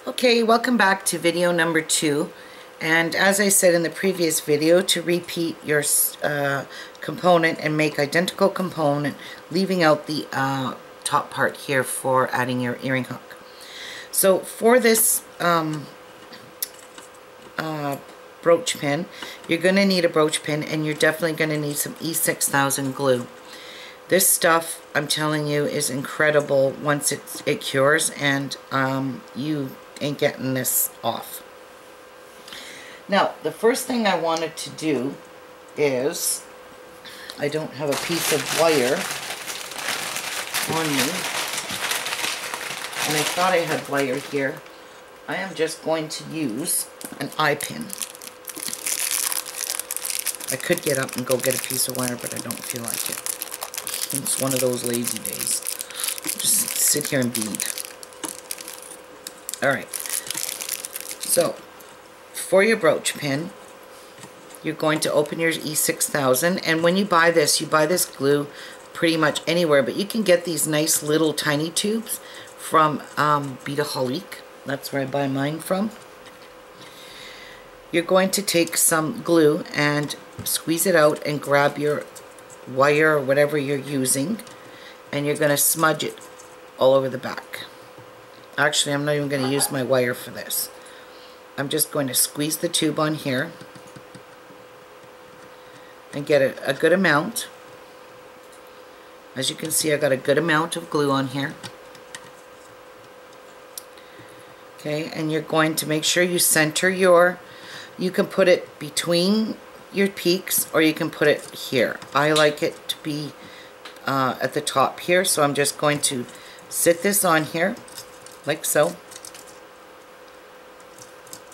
Okay, welcome back to video number 2. And as I said in the previous video, to repeat your component and make identical component, leaving out the top part here for adding your earring hook. So for this brooch pin, you're going to need a brooch pin, and you're definitely going to need some E6000 glue. This stuff, I'm telling you, is incredible once it cures, and you ain't getting this off. Now, the first thing I wanted to do is, I don't have a piece of wire on me, and I thought I had wire here. I am just going to use an eye pin. I could get up and go get a piece of wire, but I don't feel like it. It's one of those lazy days. Just sit here and bead. Alright, so for your brooch pin, you're going to open your E6000, and when you buy this glue pretty much anywhere, but you can get these nice little tiny tubes from Beadaholic. That's where I buy mine from. You're going to take some glue and squeeze it out and grab your wire or whatever you're using, and you're going to smudge it all over the back. Actually, I'm not even going to use my wire for this. I'm just going to squeeze the tube on here and get a good amount. As you can see, I got a good amount of glue on here. Okay, and you're going to make sure you center you can put it between your peaks, or you can put it here. I like it to be at the top here, so I'm just going to sit this on here like so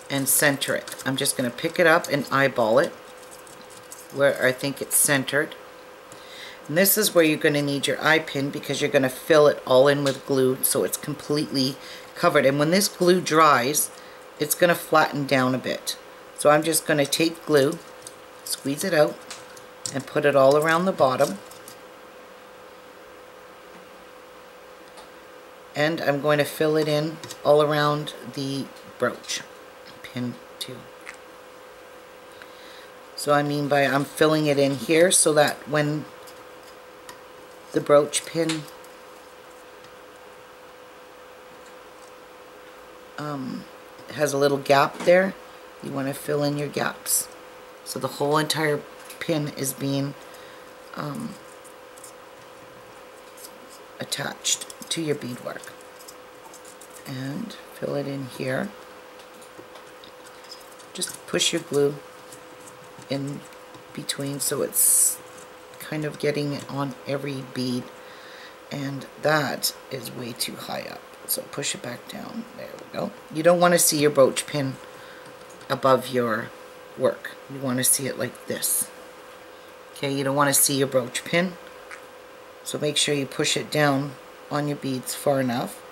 and center it. I'm just going to pick it up and eyeball it where I think it's centered. And this is where you're going to need your eye pin, because you're going to fill it all in with glue so it's completely covered. And when this glue dries, it's going to flatten down a bit. So I'm just going to take glue, squeeze it out, and put it all around the bottom. And I'm going to fill it in all around the brooch pin too. So I mean by I'm filling it in here so that when the brooch pin has a little gap there, you want to fill in your gaps. So the whole entire pin is being attached to your beadwork. And fill it in here. Just push your glue in between so it's kind of getting it on every bead, and that is way too high up, so push it back down. There we go. You don't want to see your brooch pin above your work. You want to see it like this. Okay, you don't want to see your brooch pin, so make sure you push it down on your beads far enough.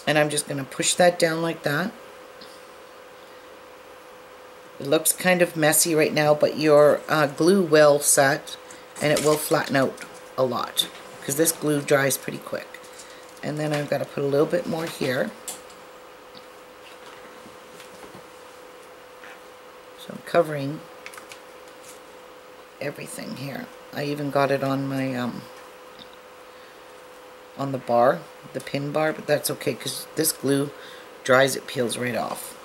And I'm just going to push that down like that. It looks kind of messy right now, but your glue will set and it will flatten out a lot because this glue dries pretty quick. And then I've got to put a little bit more here. So I'm covering everything here. I even got it on my on the bar, the pin bar, but that's okay because this glue dries, it peels right off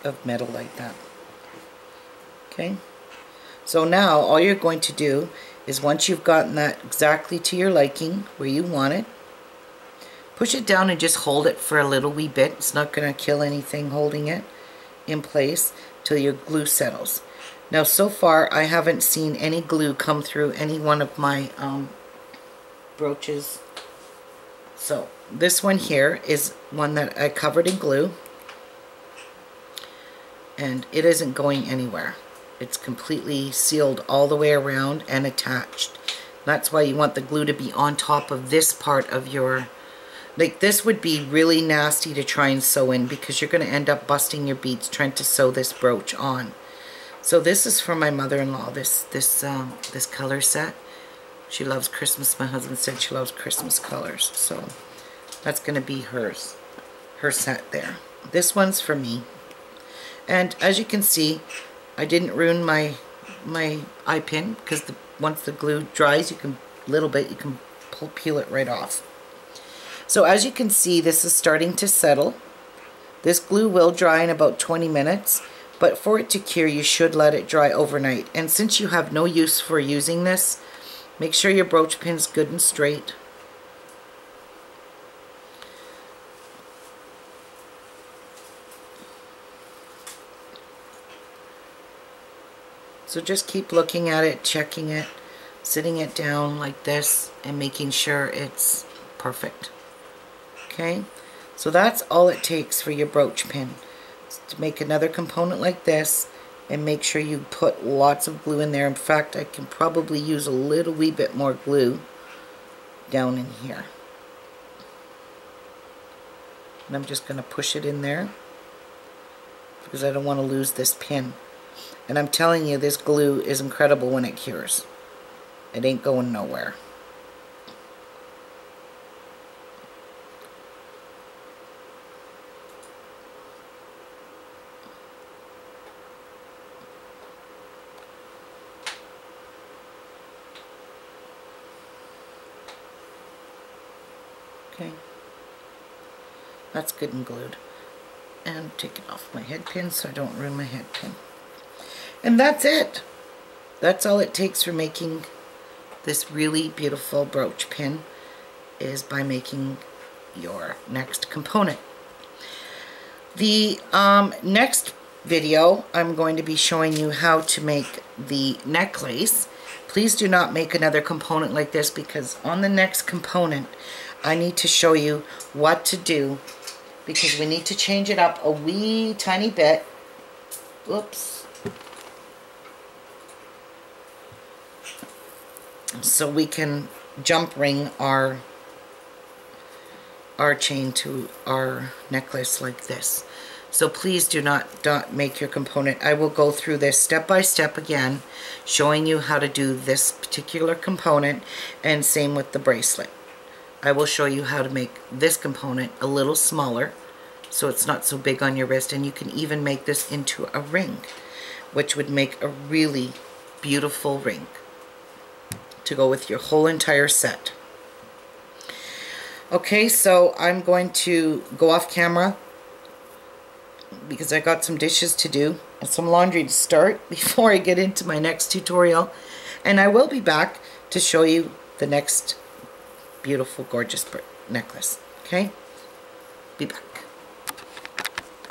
of metal like that. Okay, so now all you're going to do is, once you've gotten that exactly to your liking where you want it, push it down and just hold it for a little wee bit. It's not going to kill anything holding it in place till your glue settles. Now so far I haven't seen any glue come through any one of my brooches. So this one here is one that I covered in glue, and it isn't going anywhere. It's completely sealed all the way around and attached. That's why you want the glue to be on top of this part of your, like this would be really nasty to try and sew in, because you're going to end up busting your beads trying to sew this brooch on. So this is for my mother-in-law, this color set. She loves Christmas. My husband said she loves Christmas colors, so That's going to be hers, her set there. This one's for me. And as you can see, I didn't ruin my eye pin, because once the glue dries, you can peel it right off. So as you can see, this is starting to settle. This glue will dry in about 20 minutes, but for it to cure, you should let it dry overnight. And since you have no use for using this, make sure your brooch pin's good and straight. So just keep looking at it, checking it, sitting it down like this, and making sure it's perfect. Okay, so that's all it takes for your brooch pin. To make another component like this, and make sure you put lots of glue in there. In fact, I can probably use a little wee bit more glue down in here. And I'm just going to push it in there because I don't want to lose this pin. And I'm telling you, this glue is incredible when it cures. It ain't going nowhere. Okay, that's good and glued. And take it off my head pin so I don't ruin my head pin. And that's it. That's all it takes for making this really beautiful brooch pin, is by making your next component. The next video, I'm going to be showing you how to make the necklace. Please do not make another component like this, because on the next component, I need to show you what to do, because we need to change it up a wee tiny bit. Oops. So we can jump ring our chain to our necklace like this. So please do not make your component. I will go through this step by step again, showing you how to do this particular component, and same with the bracelet. I will show you how to make this component a little smaller so it's not so big on your wrist, and you can even make this into a ring, which would make a really beautiful ring to go with your whole entire set. Okay, so I'm going to go off camera because I got some dishes to do and some laundry to start before I get into my next tutorial, and I will be back to show you the next beautiful, gorgeous necklace. Okay, be back.